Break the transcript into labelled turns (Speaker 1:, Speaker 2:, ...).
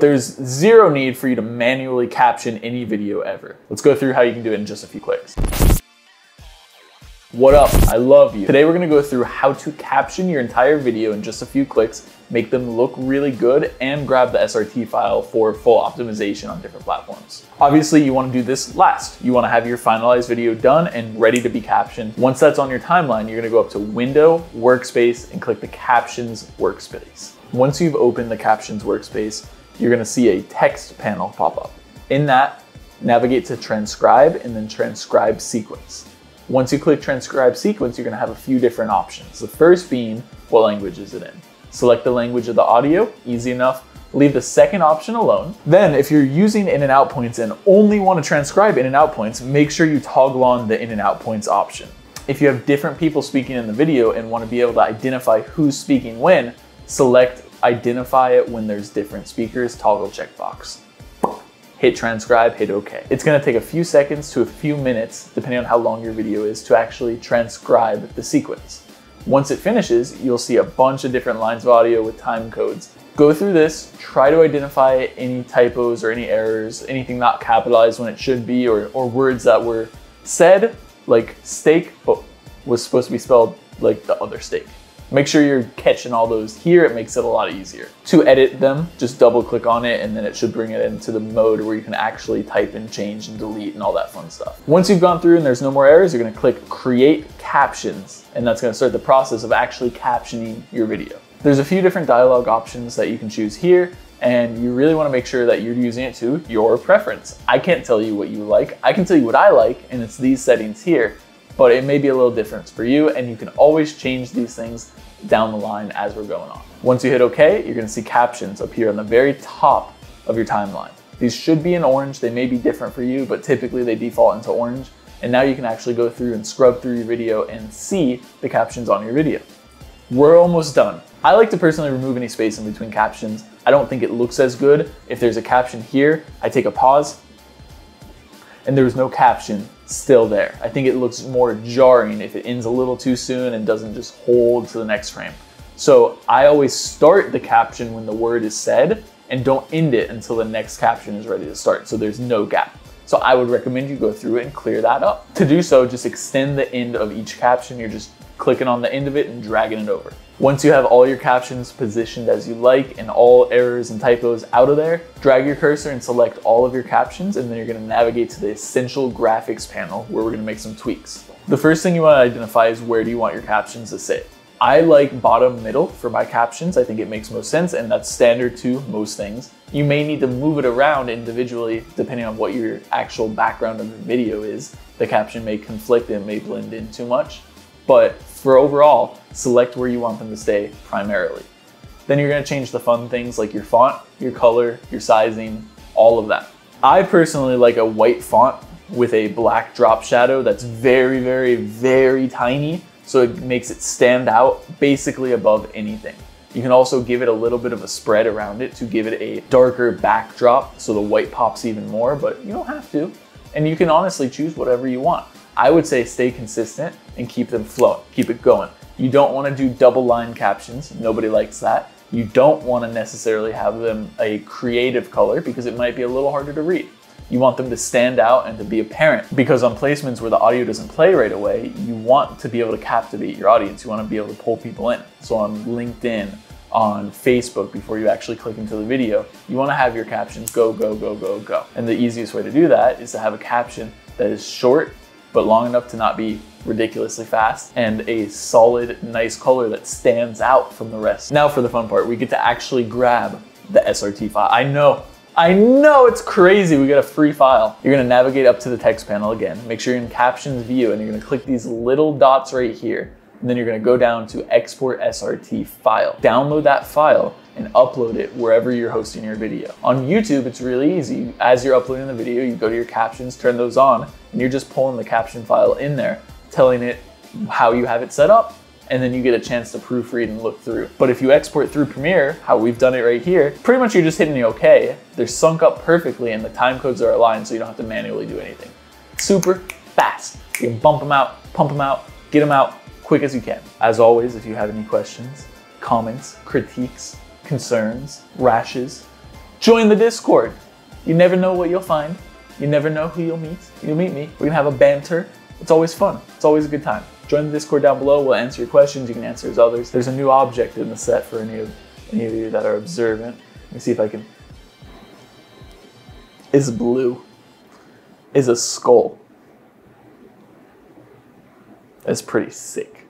Speaker 1: There's zero need for you to manually caption any video ever. Let's go through how you can do it in just a few clicks. What up? I love you. Today we're gonna go through how to caption your entire video in just a few clicks, make them look really good, and grab the SRT file for full optimization on different platforms. Obviously, you wanna do this last. You wanna have your finalized video done and ready to be captioned. Once that's on your timeline, you're gonna go up to Window, Workspace, and click the Captions workspace. Once you've opened the Captions workspace, you're gonna see a text panel pop up. In that, navigate to Transcribe and then Transcribe Sequence. Once you click Transcribe Sequence, you're gonna have a few different options. The first being, what language is it in? Select the language of the audio, easy enough. Leave the second option alone. Then if you're using in and out points and only wanna transcribe in and out points, make sure you toggle on the in and out points option. If you have different people speaking in the video and wanna be able to identify who's speaking when, select Identify it when there's different speakers, toggle checkbox. Hit transcribe, hit OK. It's gonna take a few seconds to a few minutes, depending on how long your video is, to actually transcribe the sequence. Once it finishes, you'll see a bunch of different lines of audio with time codes. Go through this, try to identify any typos or any errors, anything not capitalized when it should be, or words that were said, like steak, but was supposed to be spelled like the other steak. Make sure you're catching all those here. It makes it a lot easier. To edit them, just double click on it and then it should bring it into the mode where you can actually type and change and delete and all that fun stuff. Once you've gone through and there's no more errors, you're gonna click Create Captions, and that's gonna start the process of actually captioning your video. There's a few different dialogue options that you can choose here, and you really wanna make sure that you're using it to your preference. I can't tell you what you like. I can tell you what I like, and it's these settings here, but it may be a little different for you, and you can always change these things down the line as we're going on. Once you hit OK, you're gonna see captions appear on the very top of your timeline. These should be in orange. They may be different for you, but typically they default into orange. And now you can actually go through and scrub through your video and see the captions on your video. We're almost done. I like to personally remove any space in between captions. I don't think it looks as good. If there's a caption here, I take a pause and there's no caption still there. I think it looks more jarring if it ends a little too soon and doesn't just hold to the next frame. So I always start the caption when the word is said and don't end it until the next caption is ready to start, so there's no gap. So I would recommend you go through it and clear that up. To do so, just extend the end of each caption. You're just clicking on the end of it and dragging it over. Once you have all your captions positioned as you like and all errors and typos out of there, drag your cursor and select all of your captions, and then you're gonna navigate to the Essential Graphics panel where we're gonna make some tweaks. The first thing you wanna identify is where do you want your captions to sit. I like bottom middle for my captions. I think it makes most sense, and that's standard to most things. You may need to move it around individually depending on what your actual background of the video is. The caption may conflict and may blend in too much. But for overall, select where you want them to stay primarily. Then you're gonna change the fun things like your font, your color, your sizing, all of that. I personally like a white font with a black drop shadow that's very, very, very tiny, so it makes it stand out basically above anything. You can also give it a little bit of a spread around it to give it a darker backdrop so the white pops even more, but you don't have to. And you can honestly choose whatever you want. I would say stay consistent and keep them flowing, keep it going. You don't want to do double line captions. Nobody likes that. You don't want to necessarily have them a creative color because it might be a little harder to read. You want them to stand out and to be apparent, because on placements where the audio doesn't play right away, you want to be able to captivate your audience. You want to be able to pull people in. So on LinkedIn, on Facebook, before you actually click into the video, you want to have your captions go, go, go, go, go. And the easiest way to do that is to have a caption that is short, but long enough to not be ridiculously fast, and a solid, nice color that stands out from the rest. Now for the fun part, we get to actually grab the SRT file. I know it's crazy, we get a free file. You're gonna navigate up to the text panel again, make sure you're in Captions view, and you're gonna click these little dots right here, and then you're gonna go down to Export SRT File. Download that file and upload it wherever you're hosting your video. On YouTube, it's really easy. As you're uploading the video, you go to your captions, turn those on, and you're just pulling the caption file in there, telling it how you have it set up, and then you get a chance to proofread and look through. But if you export through Premiere, how we've done it right here, pretty much you're just hitting the OK. They're sunk up perfectly and the time codes are aligned, so you don't have to manually do anything. Super fast. You can bump them out, pump them out, get them out quick as you can. As always, if you have any questions, comments, critiques, concerns, rashes, Join the Discord. You never know what you'll find. You never know who you'll meet. You'll meet me. We're gonna have a banter. It's always fun. It's always a good time. Join the Discord down below. We'll answer your questions. You can answer as others. There's a new object in the set for any of you that are observant. Let me see if I can. Is blue. Is a skull. That's pretty sick.